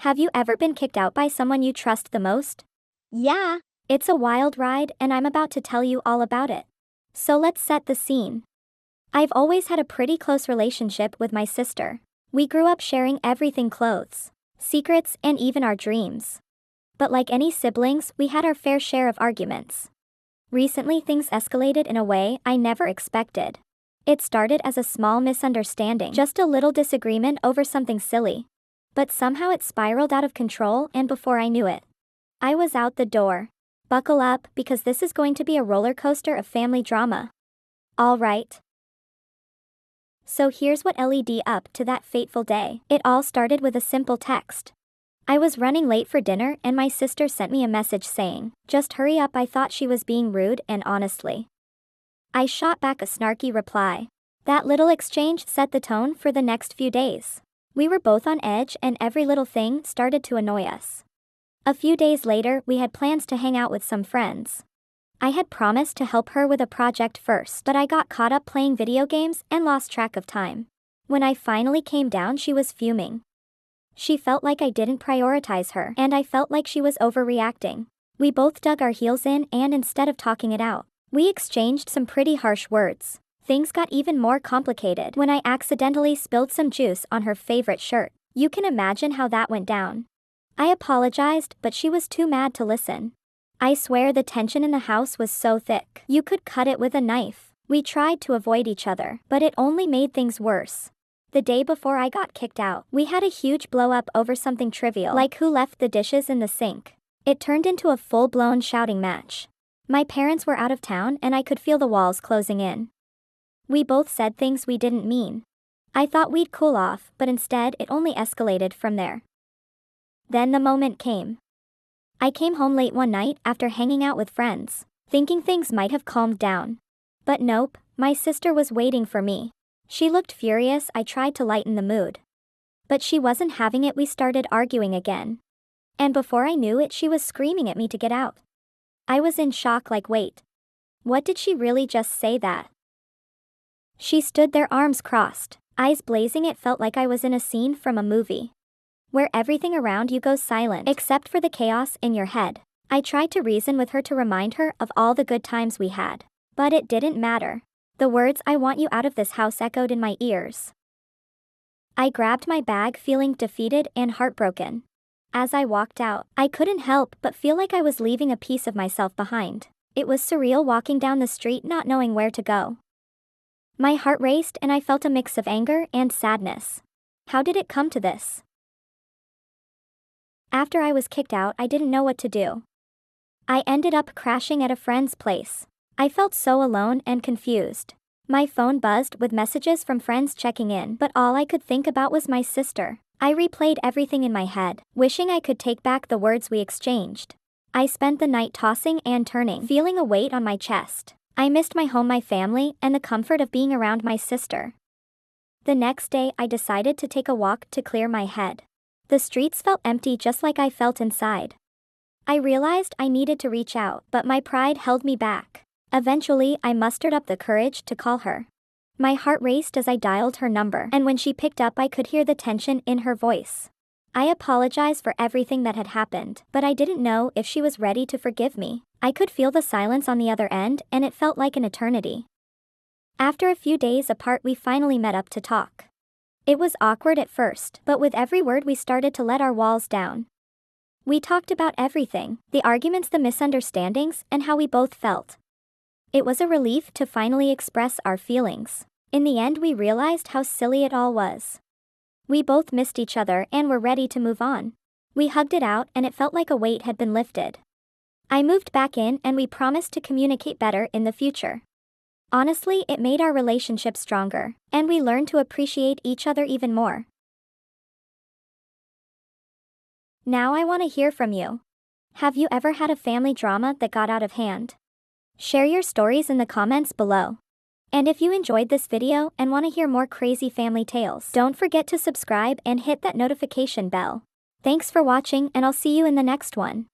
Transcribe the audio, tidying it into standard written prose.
Have you ever been kicked out by someone you trust the most? Yeah, it's a wild ride and I'm about to tell you all about it. So let's set the scene. I've always had a pretty close relationship with my sister. We grew up sharing everything: clothes, secrets, and even our dreams. But like any siblings, we had our fair share of arguments. Recently, things escalated in a way I never expected. It started as a small misunderstanding, just a little disagreement over something silly. But somehow it spiraled out of control, and before I knew it, I was out the door. Buckle up, because this is going to be a roller coaster of family drama. All right. So here's what led up to that fateful day. It all started with a simple text. I was running late for dinner and my sister sent me a message saying, "Just hurry up." I thought she was being rude, and honestly, I shot back a snarky reply. That little exchange set the tone for the next few days. We were both on edge and every little thing started to annoy us. A few days later, we had plans to hang out with some friends. I had promised to help her with a project first, but I got caught up playing video games and lost track of time. When I finally came down, she was fuming. She felt like I didn't prioritize her, and I felt like she was overreacting. We both dug our heels in, and instead of talking it out, we exchanged some pretty harsh words. Things got even more complicated when I accidentally spilled some juice on her favorite shirt. You can imagine how that went down. I apologized, but she was too mad to listen. I swear the tension in the house was so thick, you could cut it with a knife. We tried to avoid each other, but it only made things worse. The day before I got kicked out, we had a huge blow-up over something trivial, like who left the dishes in the sink. It turned into a full-blown shouting match. My parents were out of town and I could feel the walls closing in. We both said things we didn't mean. I thought we'd cool off, but instead it only escalated from there. Then the moment came. I came home late one night after hanging out with friends, thinking things might have calmed down. But nope, my sister was waiting for me. She looked furious. I tried to lighten the mood, but she wasn't having it. We started arguing again. And before I knew it, she was screaming at me to get out. I was in shock, like, wait, what did she really just say that? She stood there, arms crossed, eyes blazing. It felt like I was in a scene from a movie, where everything around you goes silent except for the chaos in your head. I tried to reason with her to remind her of all the good times we had, but it didn't matter. The words, "I want you out of this house," echoed in my ears. I grabbed my bag, feeling defeated and heartbroken. As I walked out, I couldn't help but feel like I was leaving a piece of myself behind. It was surreal walking down the street not knowing where to go. My heart raced and I felt a mix of anger and sadness. How did it come to this? After I was kicked out, I didn't know what to do. I ended up crashing at a friend's place. I felt so alone and confused. My phone buzzed with messages from friends checking in, but all I could think about was my sister. I replayed everything in my head, wishing I could take back the words we exchanged. I spent the night tossing and turning, feeling a weight on my chest. I missed my home, my family, and the comfort of being around my sister. The next day, I decided to take a walk to clear my head. The streets felt empty, just like I felt inside. I realized I needed to reach out, but my pride held me back. Eventually, I mustered up the courage to call her. My heart raced as I dialed her number, and when she picked up, I could hear the tension in her voice. I apologized for everything that had happened, but I didn't know if she was ready to forgive me. I could feel the silence on the other end, and it felt like an eternity. After a few days apart, we finally met up to talk. It was awkward at first, but with every word we started to let our walls down. We talked about everything: the arguments, the misunderstandings, and how we both felt. It was a relief to finally express our feelings. In the end, we realized how silly it all was. We both missed each other and were ready to move on. We hugged it out and it felt like a weight had been lifted. I moved back in and we promised to communicate better in the future. Honestly, it made our relationship stronger, and we learned to appreciate each other even more. Now I want to hear from you. Have you ever had a family drama that got out of hand? Share your stories in the comments below. And if you enjoyed this video and want to hear more crazy family tales, don't forget to subscribe and hit that notification bell. Thanks for watching, and I'll see you in the next one.